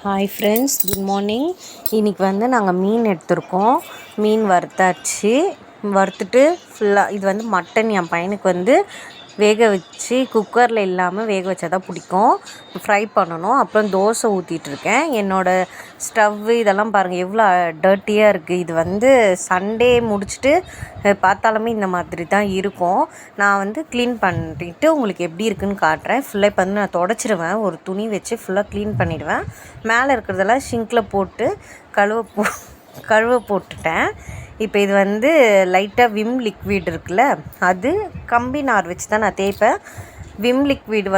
Hi friends, good morning. இன்றைக்கி நாங்கள் மீன் எடுத்திருக்கோம். மீன் வறுத்துட்டு ஃபுல்லாக இது மட்டன். என் பையனுக்கு வேக வச்சு குக்கரில் இல்லாமல் வேக வச்சா தான் பிடிக்கும். ஃப்ரை பண்ணணும். அப்புறம் தோசை ஊற்றிட்டுருக்கேன். என்னோடய ஸ்டவ்வு இதெல்லாம் பாருங்கள் எவ்வளோ டர்ட்டியாக இருக்குது. இது சண்டே முடிச்சுட்டு பார்த்தாலுமே இந்த மாதிரி தான் இருக்கும். நான் க்ளீன் பண்ணிவிட்டு உங்களுக்கு எப்படி இருக்குதுன்னு காட்டுறேன். ஃபுல்லாக இப்போ நான் தொடச்சிடுவேன். ஒரு துணி வச்சு ஃபுல்லாக க்ளீன் பண்ணிவிடுவேன். மேலே இருக்கிறதெல்லாம் ஷிங்கில் போட்டு கழுவ போட்டுட்டேன். இப்போ இது லைட்டாக விம் லிக்விட் இருக்குல்ல, அது கம்பி நார் வச்சு தான் நான் தேய்ப்பேன். Vim liquid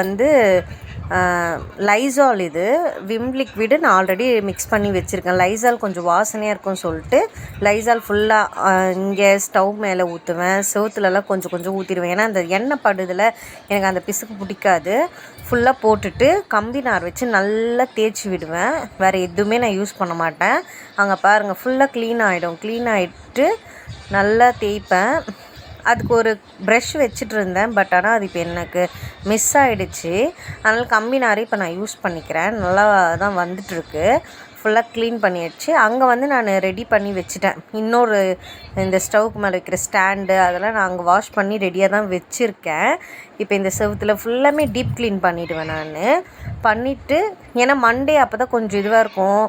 Lysol. இது விம் லிக்விடு நான் ஆல்ரெடி மிக்ஸ் பண்ணி வச்சுருக்கேன். லைசால் கொஞ்சம் வாசனையாக இருக்கும்னு சொல்லிட்டு லைசால் ஃபுல்லாக இங்கே ஸ்டவ் மேலே ஊற்றுவேன். செவுத்துலலாம் கொஞ்சம் கொஞ்சம் ஊற்றிடுவேன். ஏன்னா அந்த எண்ணெய் படுதில் எனக்கு அந்த பிசுக்கு பிடிக்காது. ஃபுல்லாக போட்டுட்டு கம்பி நார் வச்சு நல்லா தேய்ச்சி விடுவேன். வேறு எதுவுமே நான் யூஸ் பண்ண மாட்டேன். அங்கே பாருங்கள் ஃபுல்லாக க்ளீன் ஆகிடும். க்ளீன் ஆகிட்டு நல்லா தேய்ப்பேன். அதுக்கு ஒரு ப்ரஷ் வச்சுட்டு இருந்தேன். பட் ஆனால் அது இப்போ எனக்கு மிஸ் ஆகிடுச்சு. அதனால் கம்பி நாரே இப்போ நான் யூஸ் பண்ணிக்கிறேன். நல்லா தான் வந்துட்டுருக்கு. ஃபுல்லாக க்ளீன் பண்ணிடுச்சு. அங்கே நான் ரெடி பண்ணி வச்சுட்டேன். இன்னொரு இந்த ஸ்டவ்வுக்கு மேலே வைக்கிற ஸ்டாண்டு அதெல்லாம் நான் அங்கே வாஷ் பண்ணி ரெடியாக தான் வச்சுருக்கேன். இப்போ இந்த செவுத்தில் ஃபுல்லாமே டீப் க்ளீன் பண்ணிவிடுவேன் நான். பண்ணிவிட்டு ஏன்னா மண்டே அப்போ தான் கொஞ்சம் இதுவாக இருக்கும்.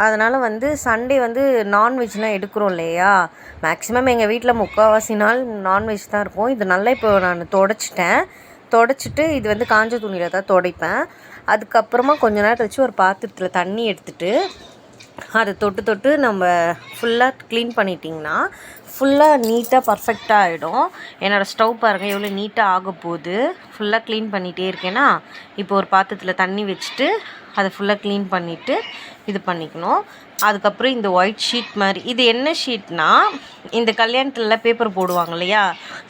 அதனால் சண்டே நான்வெஜ்லாம் எடுக்கிறோம் இல்லையா. மேக்ஸிமம் எங்கள் வீட்டில் முக்கால்வாசி நாள் நான்வெஜ் தான் இருக்கும். இது நல்லா இப்போ நான் தொடச்சிட்டு இது காஞ்ச துணியில் தான் துடைப்பேன். அதுக்கப்புறமா கொஞ்ச நேரம் கழிச்சு ஒரு பாத்திரத்தில் தண்ணி எடுத்துகிட்டு அதை தொட்டு நம்ம ஃபுல்லாக க்ளீன் பண்ணிட்டிங்கன்னா ஃபுல்லாக நீட்டாக பர்ஃபெக்டாக ஆகிடும். என்னோடய ஸ்டவ் பாருங்கள் எவ்வளோ நீட்டாக ஆக போகுது. ஃபுல்லாக க்ளீன் பண்ணிகிட்டே இருக்கேன்னா இப்போ ஒரு பாத்திரத்தில் தண்ணி வச்சுட்டு அதை ஃபுல்லாக க்ளீன் பண்ணிவிட்டு இது பண்ணிக்கணும். அதுக்கப்புறம் இந்த ஒயிட் ஷீட் மாதிரி, இது என்ன ஷீட்னா இந்த கல்யாணத்துலலாம் பேப்பர் போடுவாங்க இல்லையா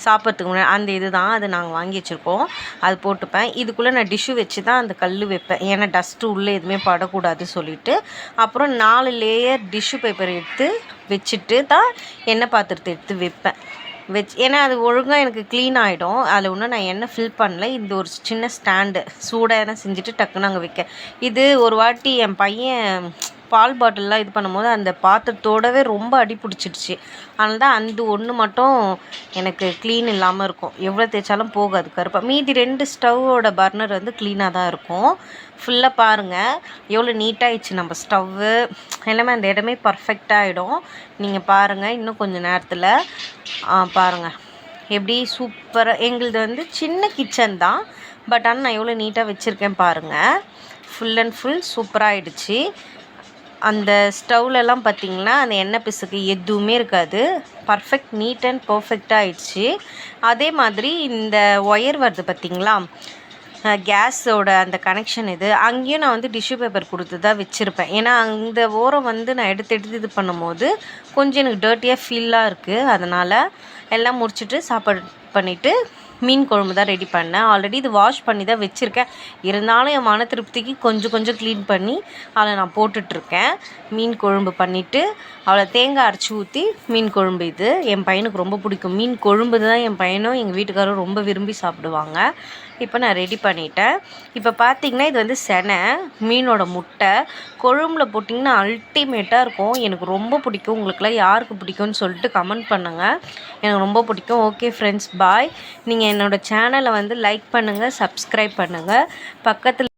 சாப்பிட்றதுக்கு முன்னாடி, அந்த இது தான். அது நாங்கள் வாங்கி வச்சுருக்கோம். அது போட்டுப்பேன். இதுக்குள்ளே நான் டிஷ்ஷு வச்சு தான் அந்த கல் வைப்பேன். ஏன்னா டஸ்ட்டு உள்ளே எதுவுமே படக்கூடாது சொல்லிவிட்டு. அப்புறம் 4 லேயர் டிஷ்ஷு பேப்பர் எடுத்து வச்சுட்டு தான் எண்ணெய் பாத்திரத்தை எடுத்து வைப்பேன். ஏன்னா அது ஒழுங்காக எனக்கு க்ளீன் ஆகிடும். அதில் ஒன்றும் நான் எண்ணெய் ஃபில் பண்ணல. இந்த ஒரு சின்ன ஸ்டாண்டு சூடாக செஞ்சுட்டு டக்குன்னு அங்கே வைக்க. இது ஒரு வாட்டி என் பையன் பால் பாட்டில்லாம் இது பண்ணும்போது அந்த பாத்திரத்தோடவே ரொம்ப அடி பிடிச்சிடுச்சு. அதனால தான் அந்த ஒன்று மட்டும் எனக்கு க்ளீன் இல்லாமல் இருக்கும். எவ்வளோ தேய்ச்சாலும் போகாது கருப்பாக. மீதி 2 ஸ்டவ்வோட பர்னர் க்ளீனாக தான் இருக்கும். ஃபுல்லாக பாருங்கள் எவ்வளோ நீட்டாகிடுச்சு நம்ம ஸ்டவ்வு. எல்லாமே அந்த இடமே பர்ஃபெக்டாகிடும். நீங்கள் பாருங்கள் இன்னும் கொஞ்சம் நேரத்தில் பாருங்கள் எப்படி சூப்பராக. எங்களுது சின்ன கிச்சன் தான். பட் ஆனால் நான் எவ்வளோ நீட்டாக வச்சுருக்கேன் பாருங்கள். ஃபுல் அண்ட் ஃபுல் சூப்பராகிடுச்சு. அந்த ஸ்டவ்லலாம் பார்த்திங்கன்னா அந்த எண்ணெய் பிசுக்கு எதுவுமே இருக்காது. பர்ஃபெக்ட் நீட் அண்ட் பர்ஃபெக்டாக ஆகிடுச்சு. அதே மாதிரி இந்த ஒயர் வருது பார்த்திங்களா, கேஸோட அந்த கனெக்ஷன் இது அங்கேயும் நான் டிஷ்யூ பேப்பர் கொடுத்து தான் வச்சுருப்பேன். ஏன்னா அந்த ஓரம் நான் எடுத்து இது பண்ணும்போது கொஞ்சம் எனக்கு டர்ட்டியாக ஃபீலாக இருக்குது. அதனால் எல்லாம் முடிச்சுட்டு சாப்பாடு பண்ணிவிட்டு மீன் குழம்பு தான் ரெடி பண்ணேன். ஆல்ரெடி இது வாஷ் பண்ணி தான் வச்சுருக்கேன். இருந்தாலும் என் மன திருப்திக்கு கொஞ்சம் க்ளீன் பண்ணி அதில் நான் போட்டுட்ருக்கேன். மீன் குழம்பு பண்ணிவிட்டு அவளை தேங்காய் அரைச்சி ஊற்றி மீன் குழம்பு. இது என் பையனுக்கு ரொம்ப பிடிக்கும். மீன் குழம்பு தான் என் பையனும் எங்கள் வீட்டுக்காரரும் ரொம்ப விரும்பி சாப்பிடுவாங்க. இப்போ நான் ரெடி பண்ணிட்டேன். இப்போ பார்த்திங்கன்னா இது செனை மீனோட முட்டை குழம்புல போட்டிங்கன்னா அல்டிமேட்டாக இருக்கும். எனக்கு ரொம்ப பிடிக்கும். உங்களுக்குலாம் யாருக்கு பிடிக்கும்னு சொல்லிட்டு கமெண்ட் பண்ணுங்கள். எனக்கு ரொம்ப பிடிக்கும். ஓகே ஃப்ரெண்ட்ஸ், பாய். நீங்கள் என்னோடய சேனலை லைக் பண்ணுங்கள், சப்ஸ்கிரைப் பண்ணுங்கள். பக்கத்தில்